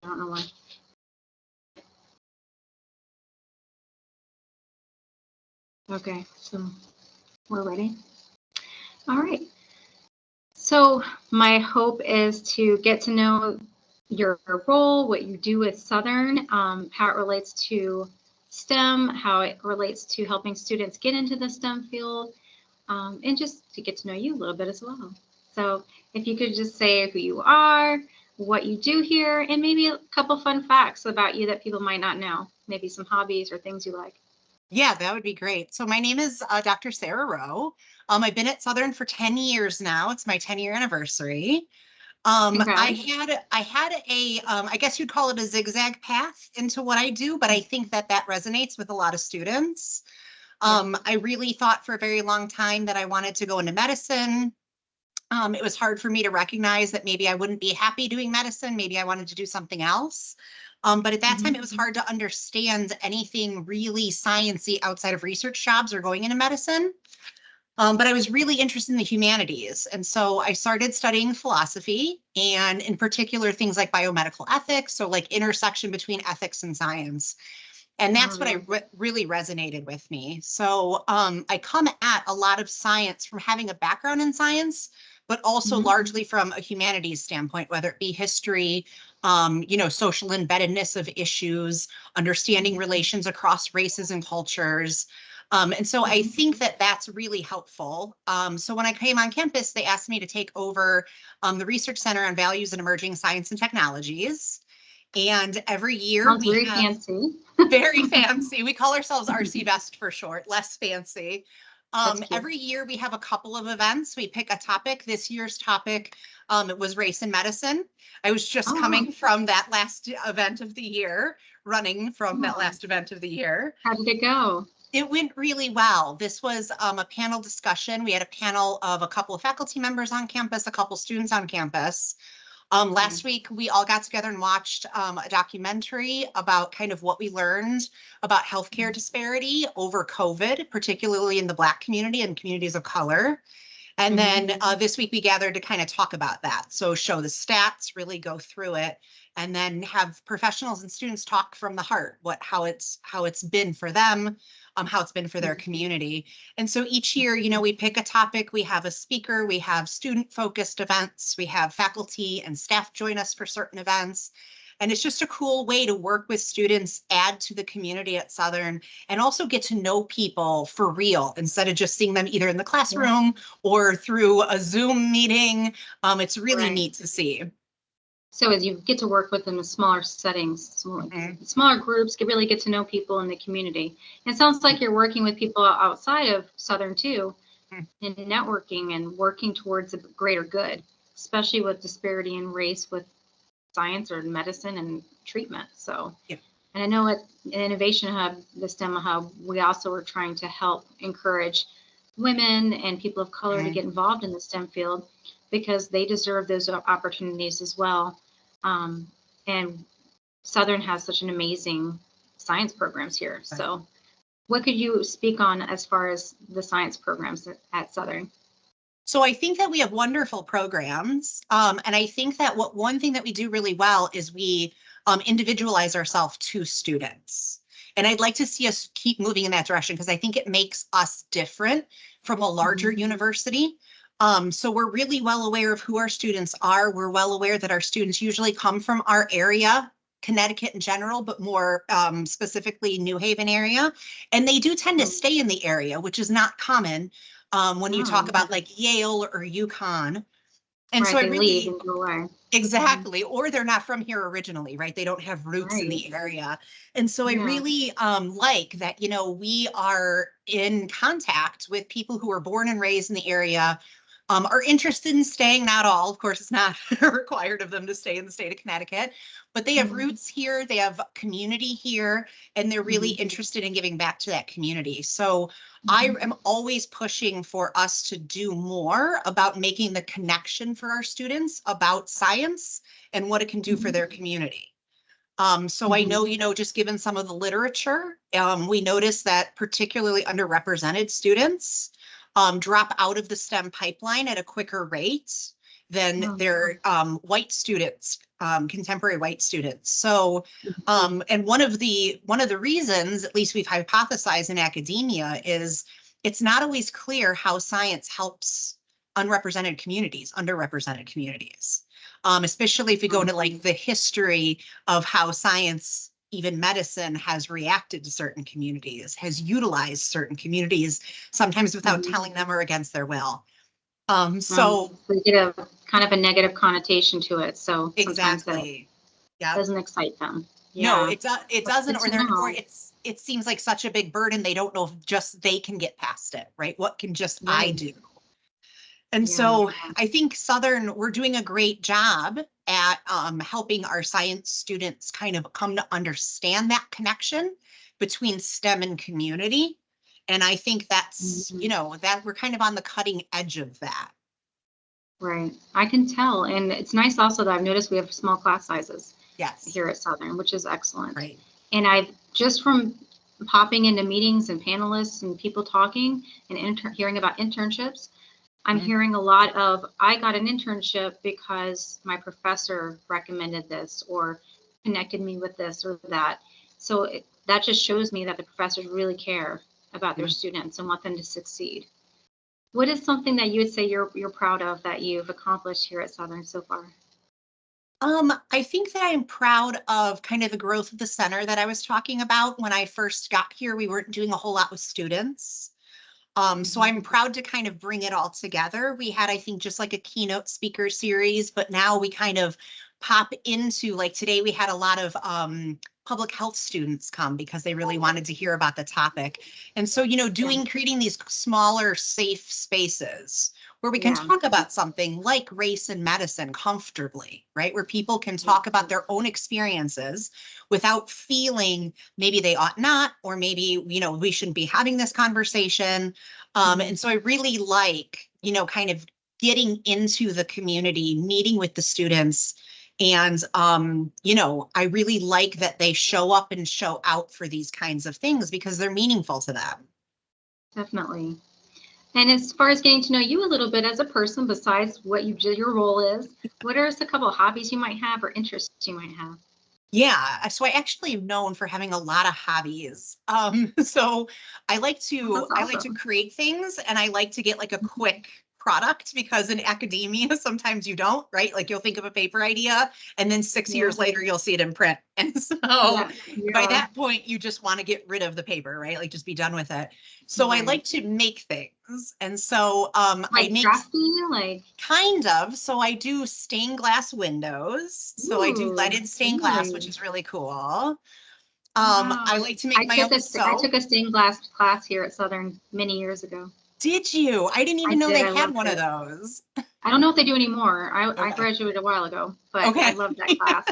don't know why. Okay, so we're ready. All right. So my hope is to get to know your role, what you do with Southern, how it relates to STEM, how it relates to helping students get into the STEM field, and just to get to know you a little bit as well. So if you could just say who you are, what you do here, and maybe a couple fun facts about you that people might not know, maybe some hobbies or things you like. Yeah, that would be great. So my name is Dr. Sarah Rowe. I've been at Southern for 10 years now. It's my 10-year anniversary. Congrats. I had a, I guess you'd call it a zigzag path into what I do, but I think that resonates with a lot of students. I really thought for a very long time that I wanted to go into medicine. It was hard for me to recognize that maybe I wouldn't be happy doing medicine. Maybe I wanted to do something else. But at that time, it was hard to understand anything really sciencey outside of research jobs or going into medicine. But I was really interested in the humanities. And so I started studying philosophy and in particular things like biomedical ethics. So like intersection between ethics and science. And that's what really resonated with me. So I come at a lot of science from having a background in science, but also largely from a humanities standpoint, whether it be history, social embeddedness of issues, understanding relations across races and cultures. And so I think that that's really helpful. So when I came on campus, they asked me to take over the Research Center on Values and Emerging Science and Technologies. And every year Sounds very fancy. Very fancy. We call ourselves RC Best for short, less fancy. Every year we have a couple of events. We pick a topic. This year's topic, it was race and medicine. I was just coming from that last event of the year, running from that last event of the year. How did it go? It went really well. This was a panel discussion. We had a panel of a couple of faculty members on campus, a couple students on campus. Last week, we all got together and watched a documentary about kind of what we learned about healthcare disparity over COVID, particularly in the Black community and communities of color. And then this week we gathered to kind of talk about that. So show the stats, really go through it, and then have professionals and students talk from the heart, how it's been for them, how it's been for their community. And so each year, we pick a topic, we have a speaker, we have student-focused events, we have faculty and staff join us for certain events. And it's just a cool way to work with students, add to the community at Southern, and also get to know people for real instead of just seeing them either in the classroom or through a Zoom meeting. It's really neat to see. So as you get to work with them in smaller settings, smaller groups, really get to know people in the community. And it sounds like you're working with people outside of Southern too, and networking and working towards a greater good, especially with disparity in race with science or medicine and treatment. So, and I know at Innovation Hub, the STEM Hub, we also are trying to help encourage women and people of color to get involved in the STEM field because they deserve those opportunities as well. And Southern has such an amazing science programs here. So what could you speak on as far as the science programs at Southern? So I think that we have wonderful programs. And I think that one thing that we do really well is we individualize ourselves to students. And I'd like to see us keep moving in that direction because I think it makes us different from a larger university. So we're really well aware of who our students are. We're well aware that our students usually come from our area, Connecticut in general, but more specifically New Haven area. And they do tend to stay in the area, which is not common when you talk about like Yale or UConn. And so I really, exactly, or they're not from here originally, right? They don't have roots in the area. And so I really like that, we are in contact with people who are born and raised in the area, are interested in staying. Not all, of course, it's not required of them to stay in the state of Connecticut, but they have roots here, they have community here, and they're really interested in giving back to that community. So I am always pushing for us to do more about making the connection for our students about science and what it can do for their community. So I know, just given some of the literature, we notice that particularly underrepresented students drop out of the STEM pipeline at a quicker rate. than Oh, their white students, contemporary white students. So, and one of the reasons, at least we've hypothesized in academia, is it's not always clear how science helps unrepresented communities, underrepresented communities, especially if we go into like the history of how science, even medicine, has reacted to certain communities, has utilized certain communities, sometimes without telling them or against their will. So we get a kind of a negative connotation to it. So sometimes that exactly, yeah. doesn't excite them. No, Yeah. it That's doesn't, good to know. or it seems like such a big burden. They don't know if just they can get past it, right? What can just I Right. do? And Yeah. so I think Southern, we're doing a great job at helping our science students kind of come to understand that connection between STEM and community. And I think that's, Mhm. you know, that we're kind of on the cutting edge of that. Right. I can tell. And it's nice also that I've noticed we have small class sizes Yes. here at Southern, which is excellent. Right. And I've just from popping into meetings and panelists and people talking and hearing about internships, I'm hearing a lot of, I got an internship because my professor recommended this or connected me with this or that. So that just shows me that the professors really care about their students and want them to succeed. What is something that you would say you're proud of that you've accomplished here at Southern so far? I think that I'm proud of kind of the growth of the center that I was talking about. When I first got here, we weren't doing a whole lot with students. So I'm proud to kind of bring it all together. We had, I think, just like a keynote speaker series, but now we kind of pop into, like today we had a lot of public health students come because they really wanted to hear about the topic. And so, you know, creating these smaller, safe spaces where we can talk about something like race and medicine comfortably, right? Where people can talk about their own experiences without feeling maybe they ought not, or maybe, you know, we shouldn't be having this conversation. And so I really like, you know, kind of getting into the community, meeting with the students. And, you know, I really like that they show up and show out for these kinds of things because they're meaningful to them. Definitely. And as far as getting to know you a little bit as a person, besides what your role is, what are a couple of hobbies you might have or interests you might have? Yeah, so I actually am known for having a lot of hobbies. So I like to That's awesome. create things, and I like to get like a quick product, because in academia sometimes you don't, right? Like you'll think of a paper idea and then 6 years later you'll see it in print. And so by that point you just want to get rid of the paper, right? Like just be done with it. So I like to make things. And so I make crafty, like kind of. So I do stained glass windows. So I do leaded stained glass, which is really cool. I like to make my own I soap. took a stained glass class here at Southern many years ago. Did you? I didn't even know did. they I had loved one of it. those. I don't know if they do anymore. I Okay. graduated a while ago, but Okay. I loved that class.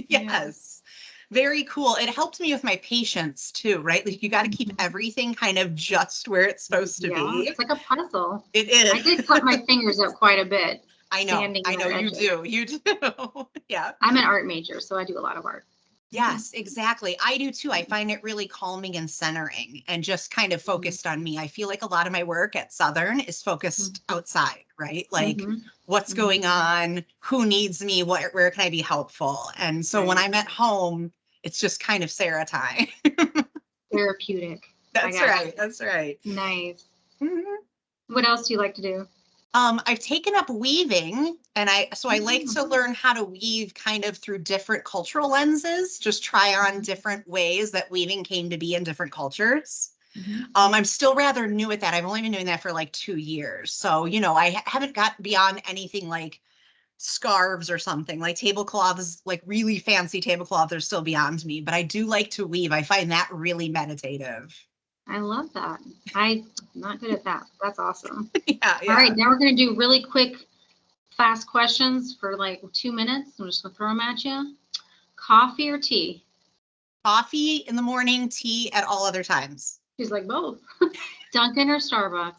Yes. Very cool. It helped me with my patience too, right? Like you got to keep everything kind of just where it's supposed to be. It's like a puzzle. It is. I did cut my fingers up quite a bit. I know. Sanding I know their you edges. do. You do. Yeah. I'm an art major, so I do a lot of art. Yes, exactly. I do too. I find it really calming and centering and just kind of focused on me. I feel like a lot of my work at Southern is focused outside, right? Like what's going on, who needs me, where can I be helpful? And so when I'm at home, it's just kind of Sarah time. Therapeutic. That's right. That's right. Nice. Mhm. What else do you like to do? I've taken up weaving, and I like to learn how to weave kind of through different cultural lenses, just try on different ways that weaving came to be in different cultures. I'm still rather new at that. I've only been doing that for like 2 years. So, you know, I haven't got beyond anything like scarves or something. Like tablecloths, like really fancy tablecloths are still beyond me, but I do like to weave. I find that really meditative. I love that. I'm not good at that. That's awesome. Yeah. All right, now we're going to do really quick, fast questions for like 2 minutes. I'm just going to throw them at you. Coffee or tea? Coffee in the morning, tea at all other times. She's like both. Dunkin' or Starbucks?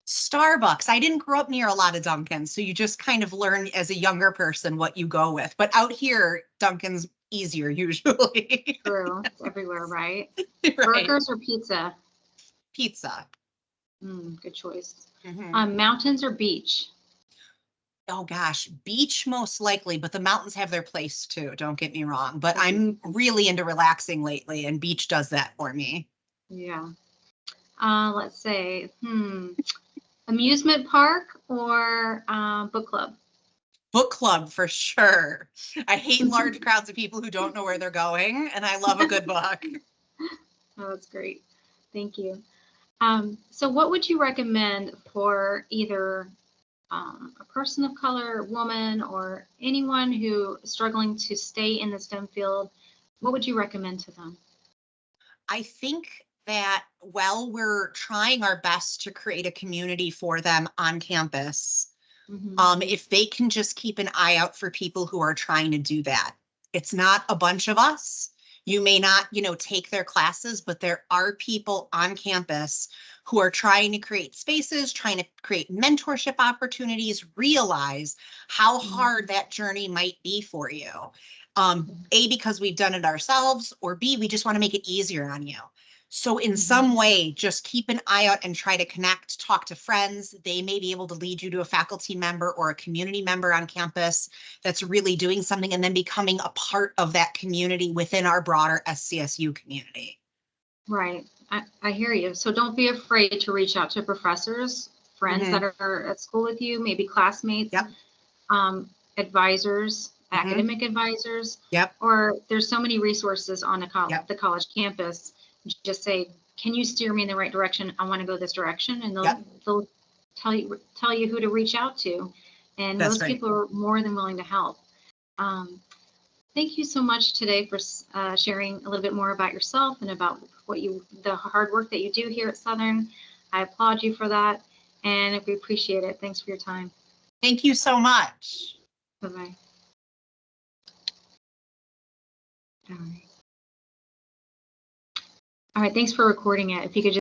Starbucks. I didn't grow up near a lot of Dunkins, so you just kind of learn as a younger person what you go with. But out here, Dunkin's easier usually. True. It's everywhere, right? Right. Burgers or pizza? Pizza. Good choice. Mountains or beach? Oh gosh, beach most likely, but the mountains have their place too. Don't get me wrong. But I'm really into relaxing lately, and beach does that for me. Yeah. Let's say, amusement park or book club? Book club for sure. I hate large crowds of people who don't know where they're going, and I love a good book. Oh, that's great. Thank you. So what would you recommend for either a person of color, woman, or anyone who is struggling to stay in the STEM field? What would you recommend to them? I think that while we're trying our best to create a community for them on campus, if they can just keep an eye out for people who are trying to do that. It's not a bunch of us. You may not, take their classes, but there are people on campus who are trying to create spaces, trying to create mentorship opportunities, realize how hard that journey might be for you. A, because we've done it ourselves, or B, we just want to make it easier on you. So in some way, just keep an eye out and try to connect, talk to friends. They may be able to lead you to a faculty member or a community member on campus that's really doing something, and then becoming a part of that community within our broader SCSU community. Right. I hear you. So don't be afraid to reach out to professors, friends that are at school with you, maybe classmates, Yep. Advisors, academic advisors, Yep. or there's so many resources on Yep. the college campus. Just say, can you steer me in the right direction? I want to go this direction. And Yep. they'll tell you who to reach out to. And That's most right. people are more than willing to help. Thank you so much today for sharing a little bit more about yourself and about the hard work that you do here at Southern. I applaud you for that, and we appreciate it. Thanks for your time. Thank you so much. Bye-bye. All right. All right, thanks for recording it. If you could just